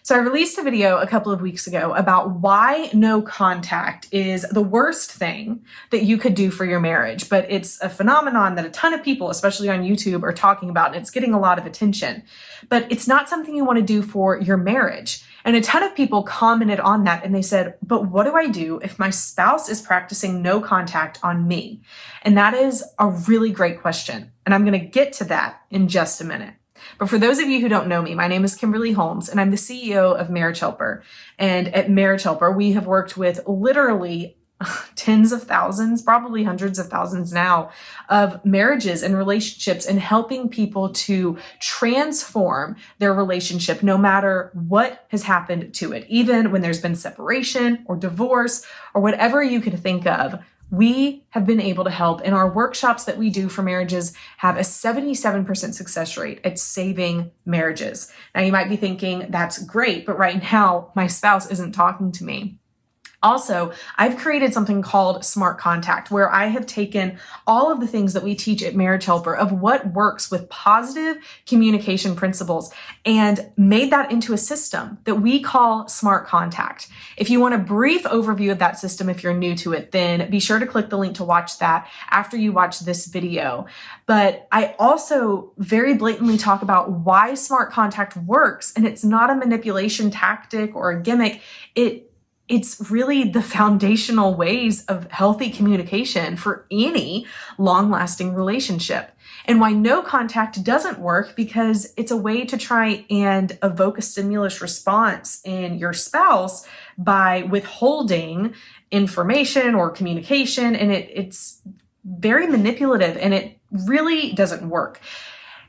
So I released a video a couple of weeks ago about why no contact is the worst thing that you could do for your marriage, but it's a phenomenon that a ton of people, especially on YouTube, are talking about, and it's getting a lot of attention. But it's not something you want to do for your marriage. And a ton of people commented on that and they said, but what do I do if my spouse is practicing no contact on me? And that is a really great question. And I'm going to get to that in just a minute. But for those of you who don't know me, my name is Kimberly Holmes, and I'm the CEO of Marriage Helper. And at Marriage Helper, we have worked with literally tens of thousands, probably hundreds of thousands now, of marriages and relationships, and helping people to transform their relationship no matter what has happened to it. Even when there's been separation or divorce or whatever you could think of, we have been able to help, in our workshops that we do for marriages, have a 77% success rate at saving marriages. Now you might be thinking, that's great, but right now my spouse isn't talking to me. Also, I've created something called Smart Contact, where I have taken all of the things that we teach at Marriage Helper of what works with positive communication principles and made that into a system that we call Smart Contact. If you want a brief overview of that system, if you're new to it, then be sure to click the link to watch that after you watch this video. But I also very blatantly talk about why Smart Contact works, and it's not a manipulation tactic or a gimmick. It's really the foundational ways of healthy communication for any long-lasting relationship. And why no contact doesn't work, because it's a way to try and evoke a stimulus response in your spouse by withholding information or communication. And it's very manipulative, and it really doesn't work.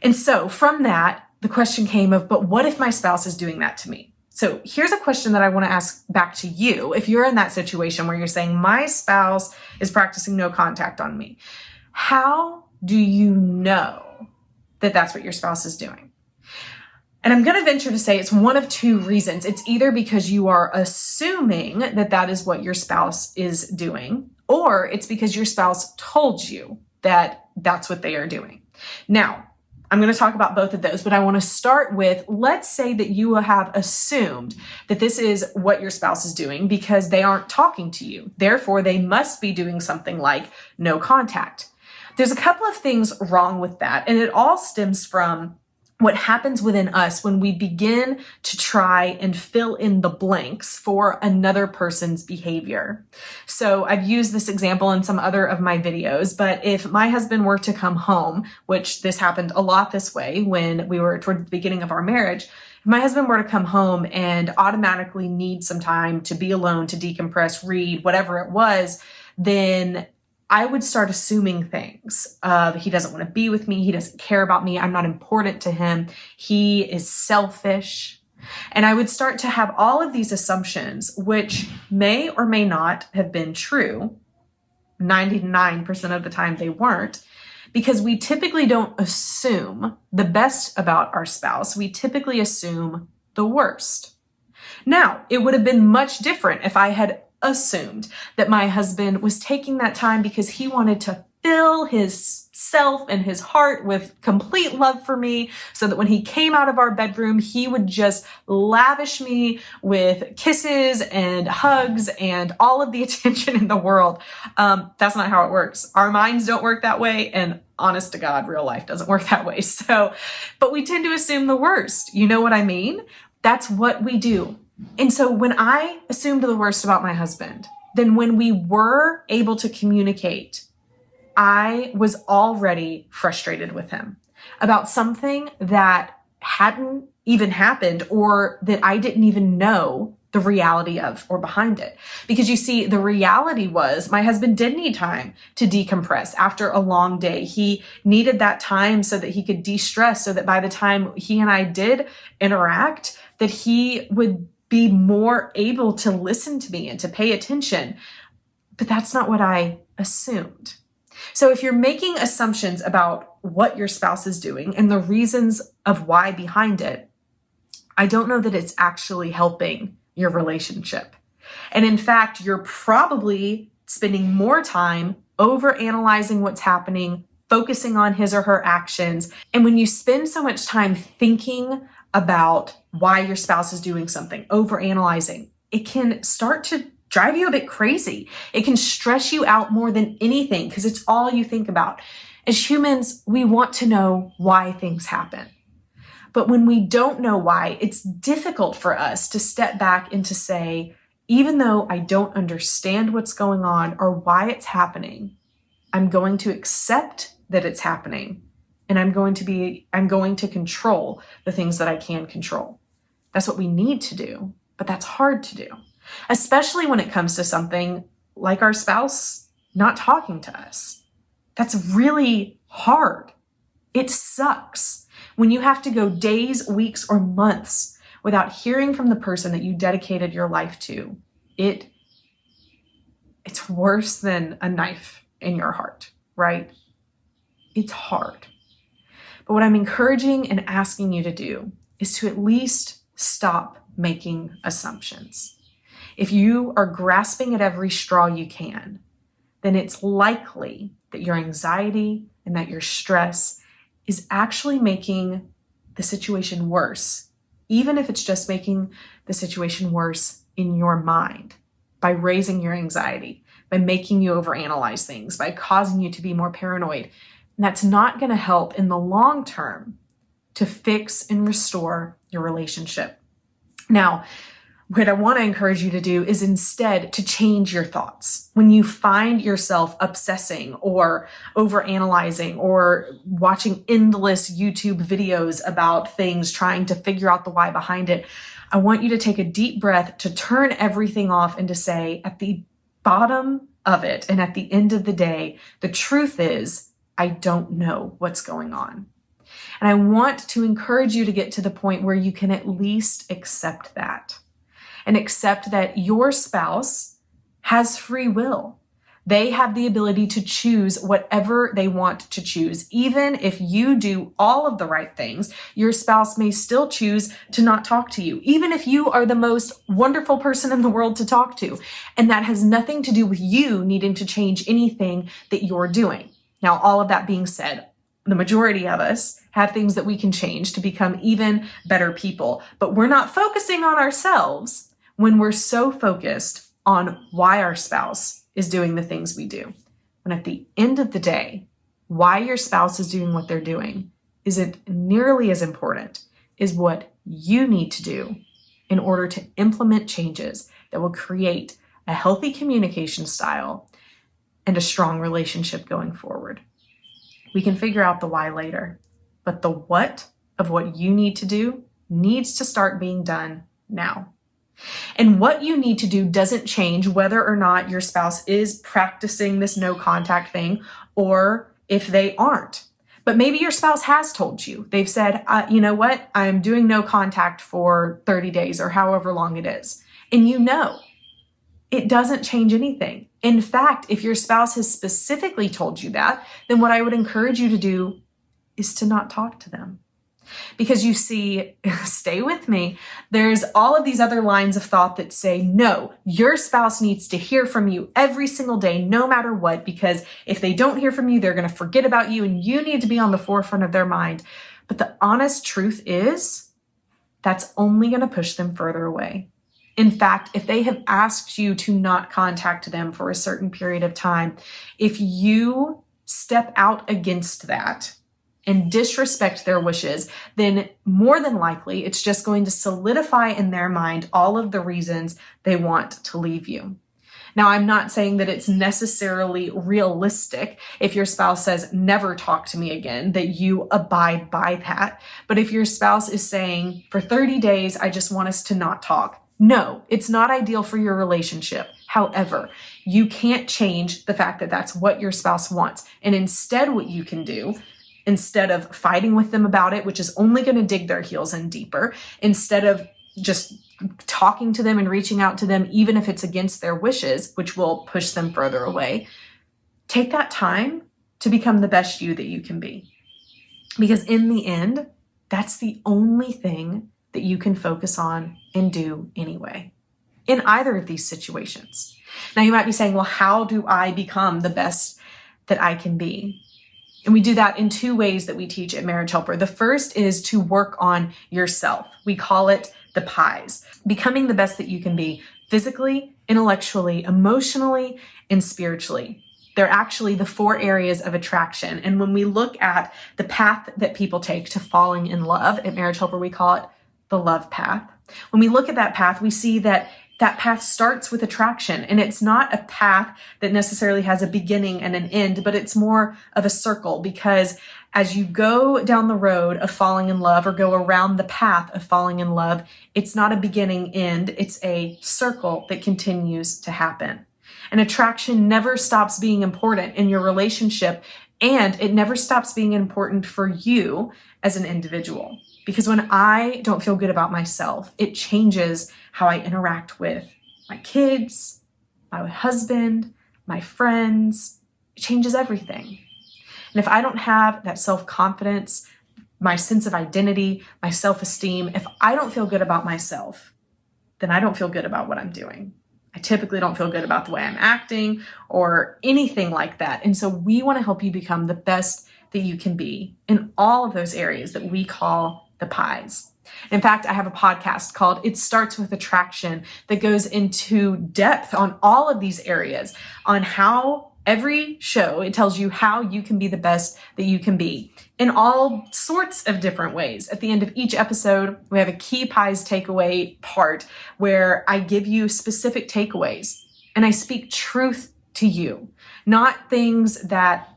And so from that, the question came of, but what if my spouse is doing that to me? So here's a question that I want to ask back to you. If you're in that situation where you're saying, my spouse is practicing no contact on me, how do you know that that's what your spouse is doing? And I'm going to venture to say it's one of two reasons. It's either because you are assuming that that is what your spouse is doing, or it's because your spouse told you that that's what they are doing. Now, I'm going to talk about both of those, but I want to start with, let's say that you have assumed that this is what your spouse is doing because they aren't talking to you. Therefore, they must be doing something like no contact. There's a couple of things wrong with that, and it all stems from what happens within us when we begin to try and fill in the blanks for another person's behavior. So I've used this example in some other of my videos, but if my husband were to come home, which this happened a lot this way when we were toward the beginning of our marriage, if my husband were to come home and automatically need some time to be alone, to decompress, read, whatever it was, then I would start assuming things of, he doesn't want to be with me. He doesn't care about me. I'm not important to him. He is selfish. And I would start to have all of these assumptions, which may or may not have been true. 99% of the time they weren't, because we typically don't assume the best about our spouse. We typically assume the worst. Now, it would have been much different if I had assumed that my husband was taking that time because he wanted to fill his self and his heart with complete love for me, so that when he came out of our bedroom, he would just lavish me with kisses and hugs and all of the attention in the world. That's not how it works. Our minds don't work that way, and honest to God, real life doesn't work that way. But we tend to assume the worst. You know what I mean? That's what we do. And so when I assumed the worst about my husband, then when we were able to communicate, I was already frustrated with him about something that hadn't even happened, or that I didn't even know the reality of or behind it. Because you see, the reality was my husband did need time to decompress after a long day. He needed that time so that he could de-stress, so that by the time he and I did interact, that he would be more able to listen to me and to pay attention. But that's not what I assumed. So if you're making assumptions about what your spouse is doing and the reasons of why behind it, I don't know that it's actually helping your relationship. And in fact, you're probably spending more time over analyzing what's happening, focusing on his or her actions. And when you spend so much time thinking about why your spouse is doing something, overanalyzing, it can start to drive you a bit crazy. It can stress you out more than anything because it's all you think about. As humans, we want to know why things happen. But when we don't know why, it's difficult for us to step back and to say, even though I don't understand what's going on or why it's happening, I'm going to accept that it's happening, and I'm going to control the things that I can control. That's what we need to do, but that's hard to do, especially when it comes to something like our spouse not talking to us. That's really hard. It sucks when you have to go days, weeks, or months without hearing from the person that you dedicated your life to. It's worse than a knife in your heart, right? It's hard. But what I'm encouraging and asking you to do is to at least stop making assumptions. If you are grasping at every straw you can, then it's likely that your anxiety and that your stress is actually making the situation worse, even if it's just making the situation worse in your mind by raising your anxiety, by making you overanalyze things, by causing you to be more paranoid. And that's not going to help in the long term to fix and restore your relationship. Now, what I want to encourage you to do is instead to change your thoughts. When you find yourself obsessing or overanalyzing or watching endless YouTube videos about things, trying to figure out the why behind it, I want you to take a deep breath, to turn everything off and to say, at the bottom of it and at the end of the day, the truth is, I don't know what's going on. And I want to encourage you to get to the point where you can at least accept that. And accept that your spouse has free will. They have the ability to choose whatever they want to choose. Even if you do all of the right things, your spouse may still choose to not talk to you, even if you are the most wonderful person in the world to talk to. And that has nothing to do with you needing to change anything that you're doing. Now, all of that being said, the majority of us have things that we can change to become even better people, but we're not focusing on ourselves when we're so focused on why our spouse is doing the things we do. When at the end of the day, why your spouse is doing what they're doing isn't nearly as important as what you need to do in order to implement changes that will create a healthy communication style and a strong relationship going forward. We can figure out the why later, but the what of what you need to do needs to start being done now. And what you need to do doesn't change whether or not your spouse is practicing this no contact thing or if they aren't. But maybe your spouse has told you. They've said, you know what, I'm doing no contact for 30 days or however long it is. And you know, it doesn't change anything. In fact, if your spouse has specifically told you that, then what I would encourage you to do is to not talk to them. Because you see, stay with me, there's all of these other lines of thought that say, no, your spouse needs to hear from you every single day, no matter what, because if they don't hear from you, they're going to forget about you and you need to be on the forefront of their mind. But the honest truth is, that's only going to push them further away. In fact, if they have asked you to not contact them for a certain period of time, if you step out against that, and disrespect their wishes, then more than likely it's just going to solidify in their mind all of the reasons they want to leave you. Now, I'm not saying that it's necessarily realistic if your spouse says, never talk to me again, that you abide by that. But if your spouse is saying, for 30 days, I just want us to not talk. No, it's not ideal for your relationship. However, you can't change the fact that that's what your spouse wants. And instead, what you can do, instead of fighting with them about it, which is only going to dig their heels in deeper, instead of just talking to them and reaching out to them, even if it's against their wishes, which will push them further away, take that time to become the best you that you can be. Because in the end, that's the only thing that you can focus on and do anyway, in either of these situations. Now, you might be saying, well, how do I become the best that I can be? And we do that in two ways that we teach at Marriage Helper. The first is to work on yourself. We call it the pies, becoming the best that you can be physically, intellectually, emotionally, and spiritually. They're actually the 4 areas of attraction. And when we look at the path that people take to falling in love at Marriage Helper, we call it the love path. When we look at that path, we see that that path starts with attraction, and it's not a path that necessarily has a beginning and an end, but it's more of a circle, because as you go down the road of falling in love or go around the path of falling in love, it's not a beginning end, it's a circle that continues to happen. And attraction never stops being important in your relationship, and it never stops being important for you as an individual. Because when I don't feel good about myself, it changes how I interact with my kids, my husband, my friends. It changes everything. And if I don't have that self-confidence, my sense of identity, my self-esteem, if I don't feel good about myself, then I don't feel good about what I'm doing. I typically don't feel good about the way I'm acting or anything like that. And so we want to help you become the best that you can be in all of those areas that we call the pies. In fact, I have a podcast called It Starts With Attraction that goes into depth on all of these areas, on how every show, it tells you how you can be the best that you can be in all sorts of different ways. At the end of each episode, we have a key pies takeaway part where I give you specific takeaways and I speak truth to you, not things that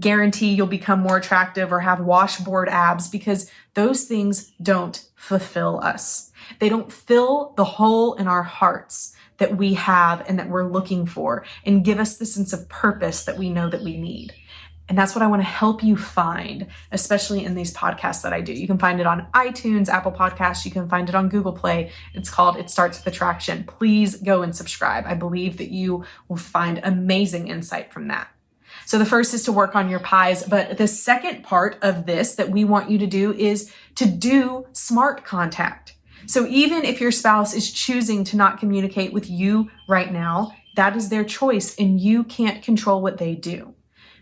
guarantee you'll become more attractive or have washboard abs, because those things don't fulfill us. They don't fill the hole in our hearts that we have and that we're looking for and give us the sense of purpose that we know that we need. And that's what I want to help you find, especially in these podcasts that I do. You can find it on iTunes, Apple Podcasts. You can find it on Google Play. It's called It Starts With Attraction. Please go and subscribe. I believe that you will find amazing insight from that. So the first is to work on your pies, but the second part of this that we want you to do is to do smart contact. So even if your spouse is choosing to not communicate with you right now, that is their choice and you can't control what they do.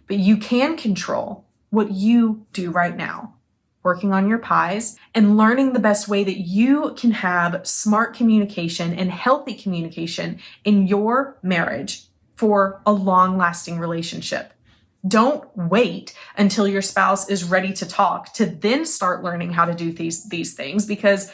But you can control what you do right now, working on your pies and learning the best way that you can have smart communication and healthy communication in your marriage for a long-lasting relationship. Don't wait until your spouse is ready to talk to then start learning how to do these things, because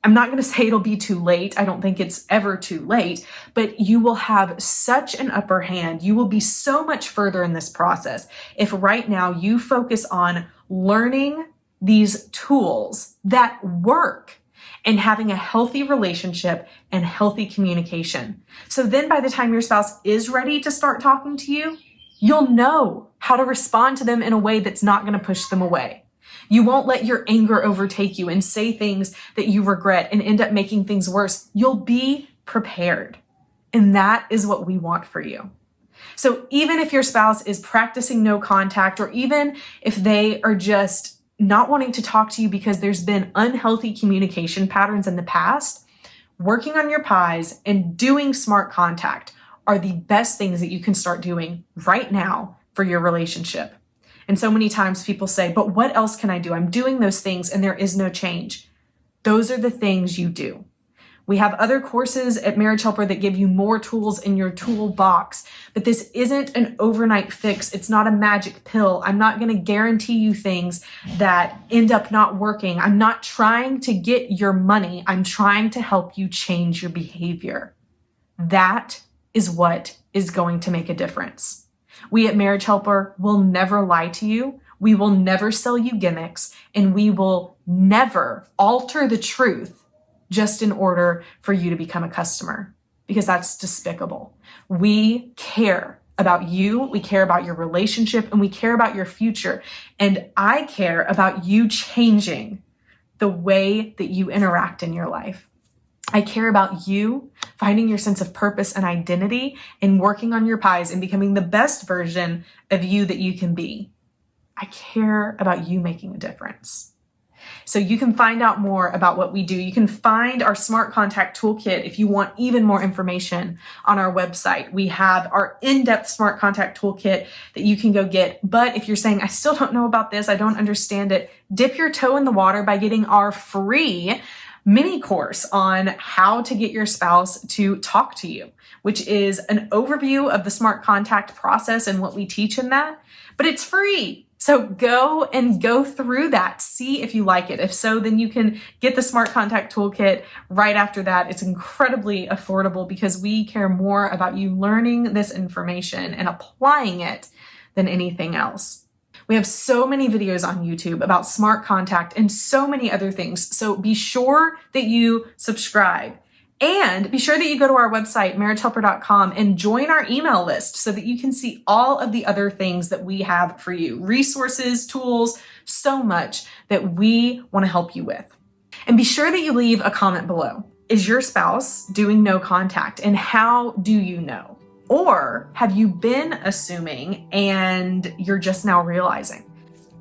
I'm not going to say it'll be too late. I don't think it's ever too late, but you will have such an upper hand. You will be so much further in this process if right now you focus on learning these tools that work and having a healthy relationship and healthy communication. So then by the time your spouse is ready to start talking to you, you'll know how to respond to them in a way that's not going to push them away. You won't let your anger overtake you and say things that you regret and end up making things worse. You'll be prepared. And that is what we want for you. So even if your spouse is practicing no contact, or even if they are just not wanting to talk to you because there's been unhealthy communication patterns in the past, working on your pies and doing smart contact are the best things that you can start doing right now for your relationship. And so many times people say, but what else can I do? I'm doing those things and there is no change. Those are the things you do. We have other courses at Marriage Helper that give you more tools in your toolbox, but this isn't an overnight fix. It's not a magic pill. I'm not going to guarantee you things that end up not working. I'm not trying to get your money. I'm trying to help you change your behavior. That is what is going to make a difference. We at Marriage Helper will never lie to you. We will never sell you gimmicks, and we will never alter the truth just in order for you to become a customer, because that's despicable. We care about you, we care about your relationship, and we care about your future. And I care about you changing the way that you interact in your life. I care about you finding your sense of purpose and identity and working on your pies and becoming the best version of you that you can be. I care about you making a difference. So you can find out more about what we do. You can find our Smart Contact Toolkit if you want even more information on our website. We have our in-depth Smart Contact Toolkit that you can go get. But if you're saying, I still don't know about this, I don't understand it, dip your toe in the water by getting our free mini course on how to get your spouse to talk to you, which is an overview of the Smart Contact process and what we teach in that, but it's free. So go through that. See if you like it. If so, then you can get the Smart Contact Toolkit right after that. It's incredibly affordable because we care more about you learning this information and applying it than anything else. We have so many videos on YouTube about Smart Contact and so many other things. So be sure that you subscribe and be sure that you go to our website, marriagehelper.com, and join our email list so that you can see all of the other things that we have for you. Resources, tools, so much that we want to help you with. And be sure that you leave a comment below. Is your spouse doing no contact? And how do you know? Or have you been assuming and you're just now realizing?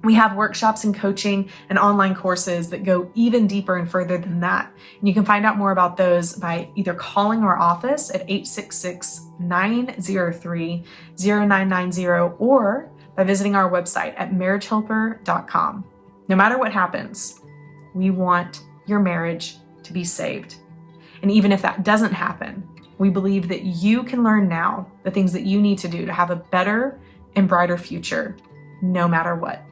We have workshops and coaching and online courses that go even deeper and further than that. And you can find out more about those by either calling our office at 866-903-0990 or by visiting our website at marriagehelper.com. No matter what happens, we want your marriage to be saved. And even if that doesn't happen, we believe that you can learn now the things that you need to do to have a better and brighter future, no matter what.